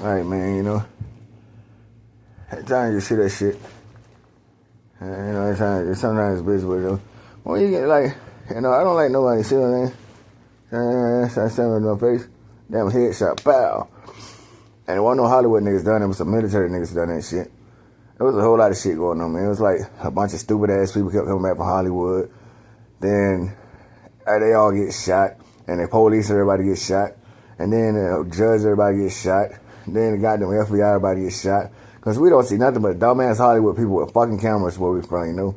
Alright, man, you know. At times you see that shit. And, you know, sometimes it's busy, but, you know, when you get like, you know, I don't like nobody sitting there, standing in my face, damn headshot, pow. And it wasn't no Hollywood niggas done it, was some military niggas done that shit. There was a whole lot of shit going on, man. It was like a bunch of stupid ass people kept coming back from Hollywood. Then they all get shot, and the police, everybody gets shot. And then the judge, everybody gets shot. Then the goddamn FBI, everybody gets shot. Because we don't see nothing but dumbass Hollywood people with fucking cameras where we from, you know?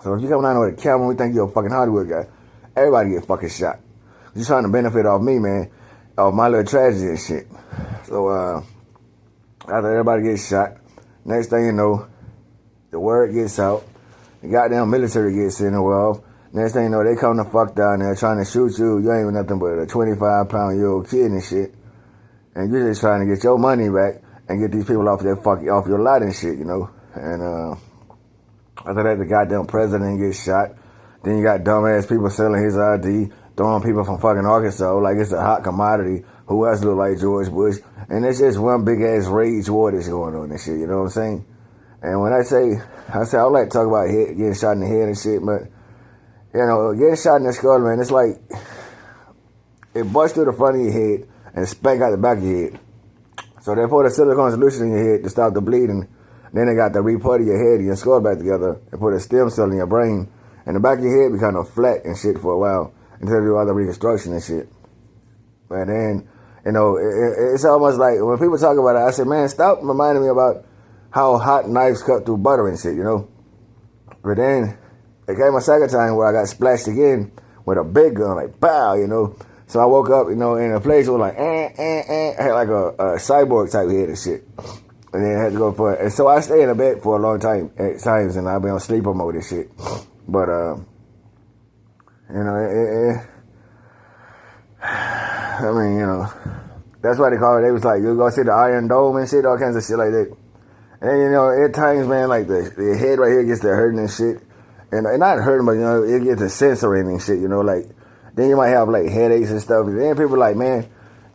So if you come down with a camera, we think you're a fucking Hollywood guy. Everybody get fucking shot. You're trying to benefit off me, man. Off my little tragedy and shit. So, after everybody gets shot, next thing you know, the word gets out. The goddamn military gets involved. Next thing you know, they come the fuck down there trying to shoot you. You ain't even nothing but a 25-pound-year-old kid and shit. And you're just trying to get your money back and get these people off your lot and shit, you know. And after that, the goddamn president gets shot. Then you got dumbass people selling his ID, throwing people from fucking Arkansas like it's a hot commodity. Who else look like George Bush? And it's just one big ass rage war that's going on and shit, you know what I'm saying? And when I say I don't like to talk about getting shot in the head and shit, but, you know, getting shot in the skull, man, it's like it busts through the front of your head and spank out the back of your head. So they put a silicone solution in your head to stop the bleeding. Then they got to re-putty your head and your skull back together and put a stem cell in your brain. And the back of your head be kind of flat and shit for a while until they do all the reconstruction and shit. But then, you know, it's almost like when people talk about it, I say, man, stop reminding me about how hot knives cut through butter and shit, you know. But then it came a second time where I got splashed again with a big gun, like, pow, you know. So I woke up, you know, in a place where like, I had like a cyborg type head and shit. And then I had to go for it. And so I stayed in a bed for a long time at times, and I've been on sleeper mode and shit. But, you know, I mean, you know, that's why they call it. They was like, you go see the Iron Dome and shit, all kinds of shit like that. And, you know, at times, man, like the head right here gets to hurting and shit. And not hurting, but, you know, it gets to censoring and shit, you know, like, then you might have, like, headaches and stuff. And then people like, man,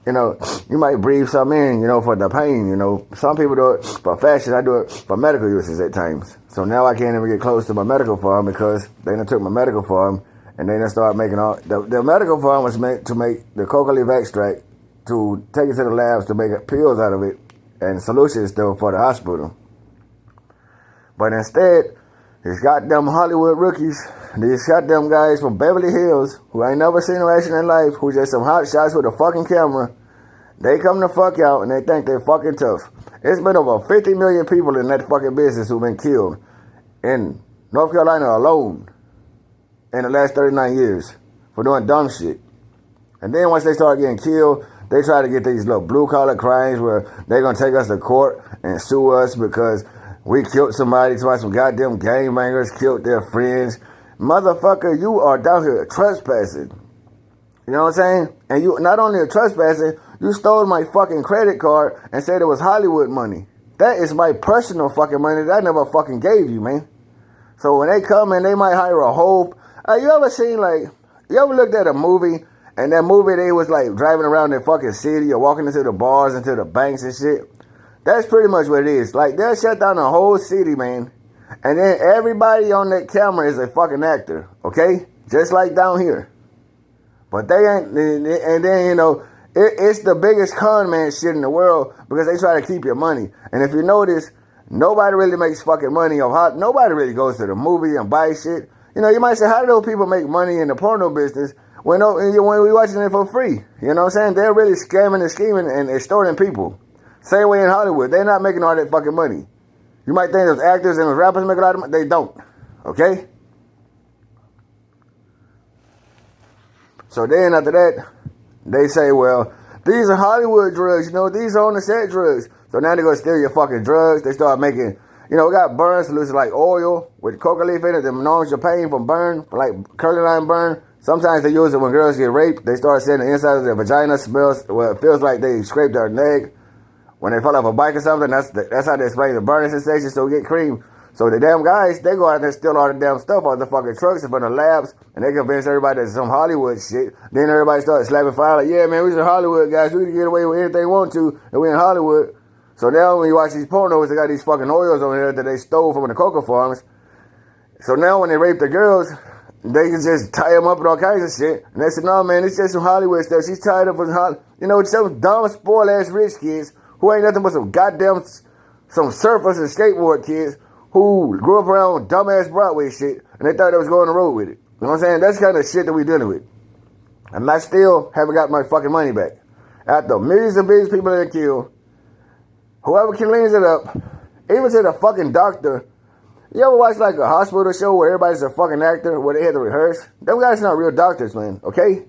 you know, you might breathe something in, you know, for the pain, you know. Some people do it for fashion. I do it for medical uses at times. So now I can't even get close to my medical farm because they done took my medical farm and they done started making all... The medical farm was meant to make the coca leaf extract to take it to the labs to make pills out of it and solutions still for the hospital. But instead, these goddamn Hollywood rookies, these goddamn guys from Beverly Hills who ain't never seen no action in life, who just some hot shots with a fucking camera, they come to fuck out and they think they're fucking tough. It's been over 50 million people in that fucking business who've been killed in North Carolina alone in the last 39 years for doing dumb shit. And then once they start getting killed, they try to get these little blue-collar crimes where they're going to take us to court and sue us because we killed somebody, some goddamn gangbangers killed their friends. Motherfucker, you are down here trespassing. You know what I'm saying? And you not only are trespassing, you stole my fucking credit card and said it was Hollywood money. That is my personal fucking money that I never fucking gave you, man. So when they come and they might hire a whole... you ever seen, like... You ever looked at a movie and that movie they was like driving around the fucking city or walking into the bars, into the banks and shit? That's pretty much what it is. Like, they'll shut down the whole city, man. And then everybody on that camera is a fucking actor, okay? Just like down here. But they ain't, and then, you know, it's the biggest con man shit in the world because they try to keep your money. And if you notice, nobody really makes fucking money off how, nobody really goes to the movie and buy shit. You know, you might say, how do those people make money in the porno business when we watching it for free? You know what I'm saying? They're really scamming and scheming and extorting people. Same way in Hollywood. They're not making all that fucking money. You might think those actors and those rappers make a lot of money. They don't. Okay? So then after that, they say, well, these are Hollywood drugs. You know, these are on the set drugs. So now they're going to steal your fucking drugs. They start making, you know, we got burn solutions like oil with coca leaf in it that numbs your pain from burn, like curly line burn. Sometimes they use it when girls get raped. They start saying the inside of their vagina smells, well, it feels like they scraped their neck. When they fall off a bike or something, that's how they explain the burning sensation, so we get cream. So the damn guys, they go out there and steal all the damn stuff out the fucking trucks and from the labs, and they convince everybody that's some Hollywood shit. Then everybody starts slapping fire like, yeah, man, we some Hollywood guys. We can get away with anything we want to, and we in Hollywood. So now when you watch these pornos, they got these fucking oils on here that they stole from the cocoa farms. So now when they rape the girls, they can just tie them up and all kinds of shit. And they said, no, man, it's just some Hollywood stuff. She's tied up with Hollywood. You know, some dumb, spoiled-ass rich kids who ain't nothing but some goddamn, some surfers and skateboard kids who grew up around dumbass Broadway shit, and they thought they was going on the road with it. You know what I'm saying? That's the kind of shit that we dealing with. And I still haven't got my fucking money back. After millions and billions of people that killed, whoever cleans it up, even to the fucking doctor. You ever watch like a hospital show where everybody's a fucking actor, where they had to rehearse? Them guys not real doctors, man, okay?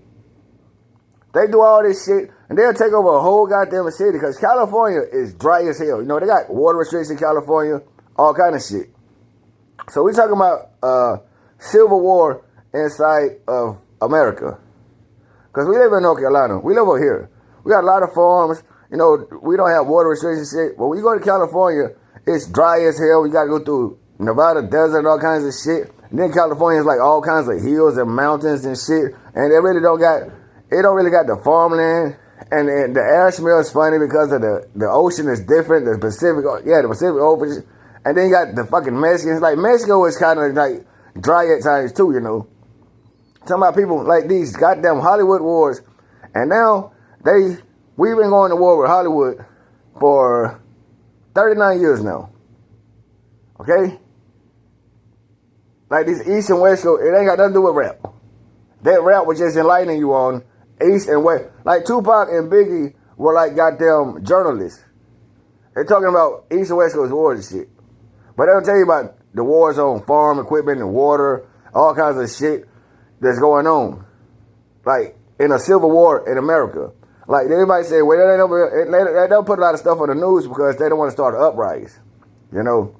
They do all this shit, and they'll take over a whole goddamn city, because California is dry as hell. You know, they got water restrictions in California, all kind of shit. So we talking about civil war inside of America. Because we live in North Carolina. We live over here. We got a lot of farms. You know, we don't have water restrictions shit. But when you go to California, it's dry as hell. We got to go through Nevada desert and all kinds of shit. And then California is like all kinds of hills and mountains and shit. And they really don't got, it don't really got the farmland. And the air smells funny because of the ocean is different. The Pacific Ocean. And then you got the fucking Mexicans. Like, Mexico is kind of like dry at times too, you know. Talking about people like these goddamn Hollywood wars. And now we've been going to war with Hollywood for 39 years now. Okay? Like this East and West Coast, it ain't got nothing to do with rap. That rap was just enlightening you on East and West. Like Tupac and Biggie were like goddamn journalists. They're talking about East and West Coast wars and shit. But they don't tell you about the wars on farm equipment and water, all kinds of shit that's going on. Like in a civil war in America. Like everybody say, well, they don't put a lot of stuff on the news because they don't want to start an uprising. You know?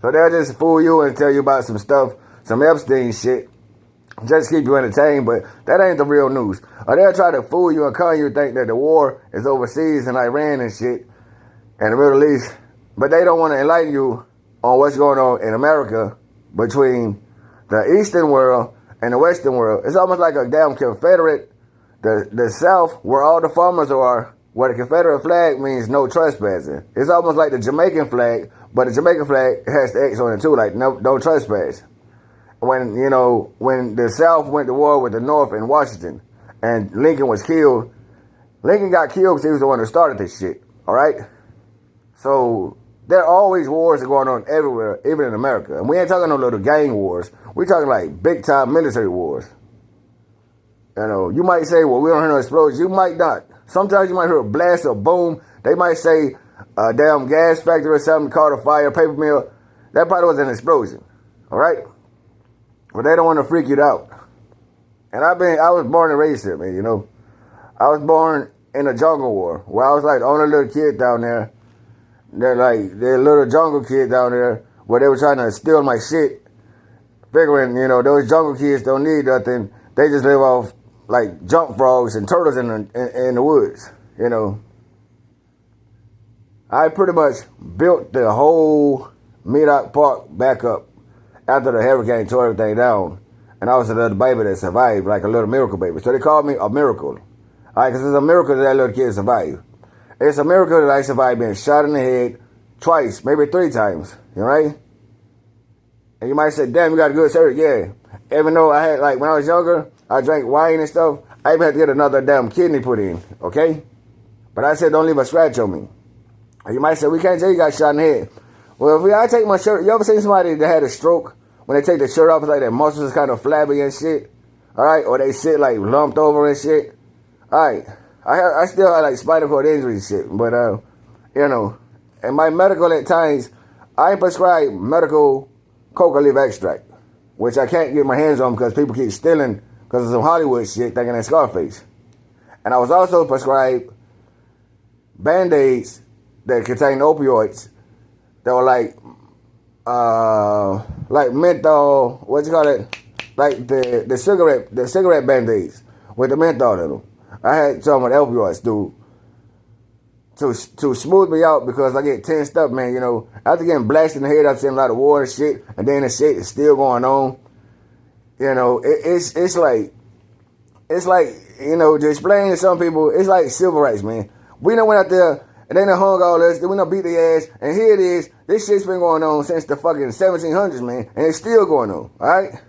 So they'll just fool you and tell you about some stuff, some Epstein shit, just to keep you entertained, but that ain't the real news. Or they'll try to fool you and con you think that the war is overseas in Iran and shit, and the Middle East, but they don't want to enlighten you on what's going on in America between the Eastern world and the Western world. It's almost like a damn Confederate, the South, where all the farmers are, where the Confederate flag means no trespassing. It's almost like the Jamaican flag, but the Jamaican flag has the X on it too, like no trespass. When the South went to war with the North in Washington and Lincoln was killed, Lincoln got killed because he was the one that started this shit, all right? So there are always wars that are going on everywhere, even in America. And we ain't talking no little gang wars. We're talking like big-time military wars. You know, you might say, well, we don't hear no explosions. You might not. Sometimes you might hear a blast or boom. They might say a damn gas factory or something caught a fire, paper mill. That probably was an explosion, all right? But they don't want to freak you out. And I was born and raised here, man, you know. I was born in a jungle war where I was like the only little kid down there. They're little jungle kid down there where they were trying to steal my shit, figuring, you know, those jungle kids don't need nothing. They just live off like jump frogs and turtles in the woods, you know. I pretty much built the whole Medoc Park back up after the hurricane tore everything down. And I was a little baby that survived, like a little miracle baby. So they called me a miracle. All right, because it's a miracle that little kid survived. It's a miracle that I survived being shot in the head twice, maybe 3 times, you know, right? And you might say, damn, you got a good surgery. Yeah. Even though I had, like, when I was younger, I drank wine and stuff, I even had to get another damn kidney put in, okay? But I said, don't leave a scratch on me. And you might say, we can't tell you got shot in the head. Well, if I take my shirt, you ever seen somebody that had a stroke? When they take the shirt off, it's like their muscles is kind of flabby and shit, all right? Or they sit, like, lumped over and shit. All right. I still have, like, spinal cord injury and shit, but, you know, and my medical at times, I prescribe medical coca leaf extract, which I can't get my hands on because people keep stealing because of some Hollywood shit thinking that's Scarface. And I was also prescribed Band-Aids that contain opioids that were like menthol, what you call it? Like the cigarette Band-Aids with the menthol in them. I had some with opioids, dude. to smooth me out because I get tensed up, man. You know, after getting blasted in the head, I've seen a lot of war and shit, and then the shit is still going on. You know, it's like, you know, to explain to some people, it's like civil rights, man. We done went out there and they done hung all us, then we done beat their ass, and here it is. This shit's been going on since the fucking 1700s, man, and it's still going on, all right?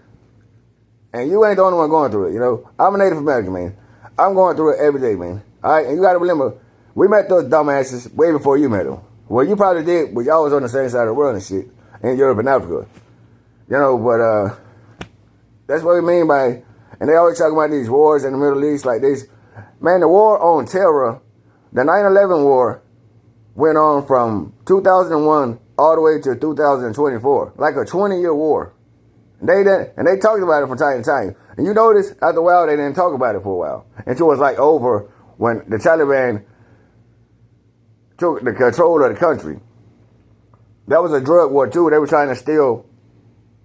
And you ain't the only one going through it, you know. I'm a Native American, man. I'm going through it every day, man, all right? And you got to remember, we met those dumbasses way before you met them. Well, you probably did, but y'all was on the same side of the world and shit, in Europe and Africa. You know, but that's what we mean by, and they always talk about these wars in the Middle East like this. Man, the war on terror, the 9/11 war, went on from 2001 all the way to 2024, like a 20-year war. And they talked about it from time to time. And you notice, after a while, they didn't talk about it for a while. Until it was like over when the Taliban took the control of the country. That was a drug war too. They were trying to steal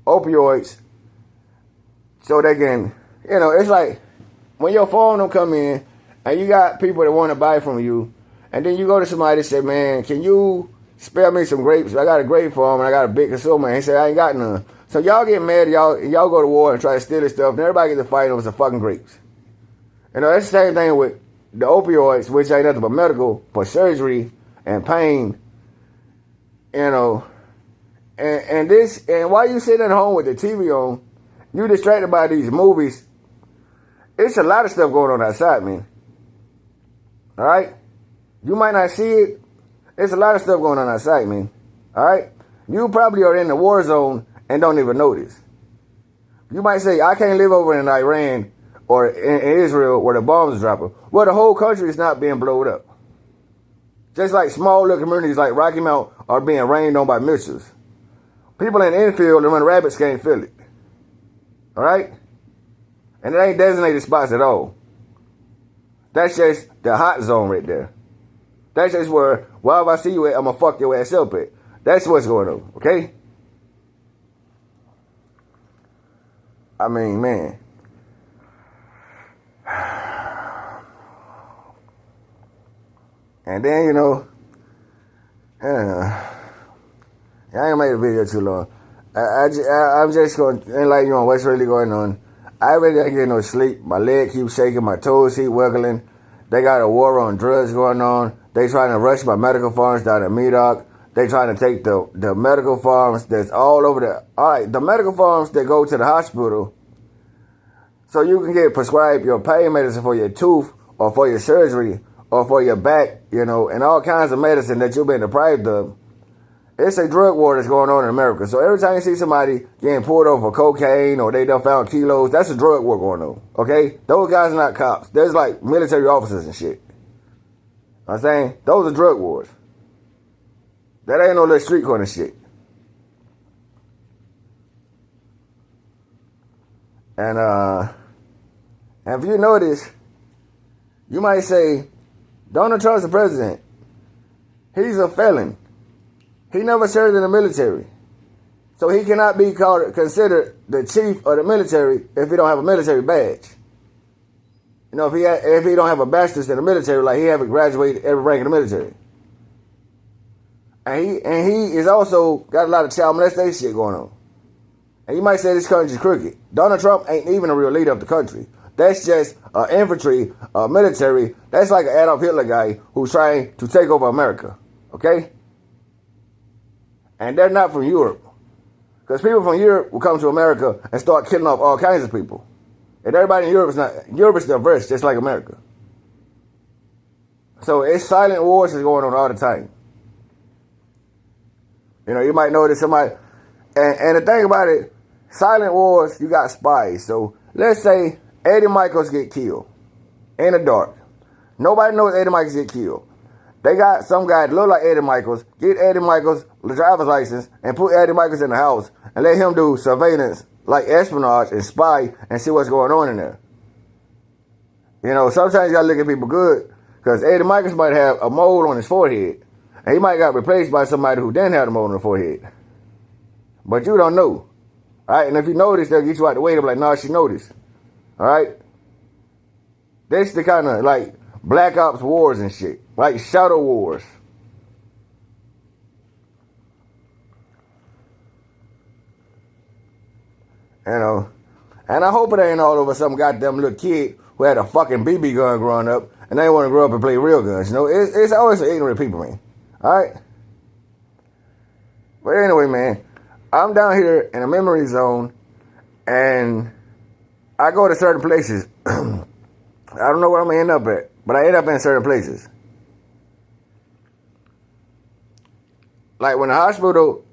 opioids so they can, you know, it's like when your phone don't come in and you got people that want to buy from you, and then you go to somebody and say, man, can you spare me some grapes? I got a grape farm and I got a big consumer. And he said, I ain't got none. So y'all get mad, y'all go to war and try to steal this stuff, and everybody gets to fight over some fucking grapes. You know, that's the same thing with the opioids, which ain't nothing but medical for surgery and pain, you know. And while you sitting at home with the TV on, you distracted by these movies. It's a lot of stuff going on outside, man. All right? You might not see it. There's a lot of stuff going on outside, man. All right? You probably are in the war zone and don't even notice. You might say, I can't live over in Iran or in Israel where the bombs are dropping. Well, the whole country is not being blown up. Just like small little communities like Rocky Mount are being rained on by missiles. People in the infield and run rabbits can't feel it. All right? And it ain't designated spots at all. That's just the hot zone right there. That's just where, well, if I see you at, I'm going to fuck your ass up at. That's what's going on, okay? I mean, man. And then, you know, I ain't made a video too long. I'm just going to enlighten you on what's really going on. I really ain't getting no sleep. My leg keeps shaking. My toes keep wiggling. They got a war on drugs going on. They trying to rush my medical farms down at Medoc. They trying to take the medical farms that's all over the medical farms that go to the hospital so you can get prescribed your pain medicine for your tooth or for your surgery or for your back, you know, and all kinds of medicine that you've been deprived of. It's a drug war that's going on in America. So every time you see somebody getting pulled over for cocaine or they done found kilos, that's a drug war going on, okay? Those guys are not cops. There's like military officers and shit. I'm saying? Those are drug wars. That ain't no little street corner shit. And if you notice, you might say, Donald Trump's the president. He's a felon. He never served in the military. So he cannot be considered the chief of the military if he don't have a military badge. You know, if he don't have a bachelor's in the military, like he haven't graduated every rank in the military. And he is also got a lot of child molestation shit going on. And you might say this country's crooked. Donald Trump ain't even a real leader of the country. That's just infantry, military. That's like an Adolf Hitler guy who's trying to take over America. Okay? And they're not from Europe. Because people from Europe will come to America and start killing off all kinds of people. And everybody in Europe is not. Europe is diverse, just like America. So it's silent wars is going on all the time. You know, you might notice somebody. And the thing about it, silent wars, you got spies. So let's say Eddie Michaels get killed in the dark. Nobody knows Eddie Michaels get killed. They got some guy that look like Eddie Michaels, get Eddie Michaels' driver's license, and put Eddie Michaels in the house, and let him do surveillance, like espionage and spy, and see what's going on in there. You know, sometimes you gotta look at people good, because Eddie Michaels might have a mole on his forehead, and he might got replaced by somebody who didn't have the mole on the forehead. But you don't know. All right, and if you notice, they'll get you out the way. They'll be like, nah, she noticed. All right? That's the kind of, like, Black Ops wars and shit. Like Shadow Wars. You know. And I hope it ain't all over some goddamn little kid who had a fucking BB gun growing up and they want to grow up and play real guns. You know, it's always ignorant people, man. Alright? But anyway, man, I'm down here in a memory zone and I go to certain places. I don't know where I'm going to end up at, but I end up in certain places. Like when the hospital,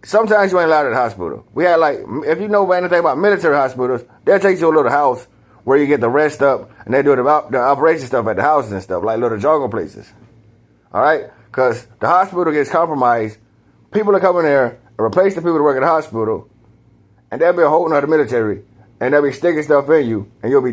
sometimes you ain't allowed at the hospital. We had like, if you know anything about military hospitals, they'll take you to a little house where you get the rest up and they do the operation stuff at the houses and stuff, like little jungle places. All right? Because the hospital gets compromised. People are coming there and replace the people that work at the hospital, and they'll be holding out the military, and they'll be sticking stuff in you, and you'll be dying.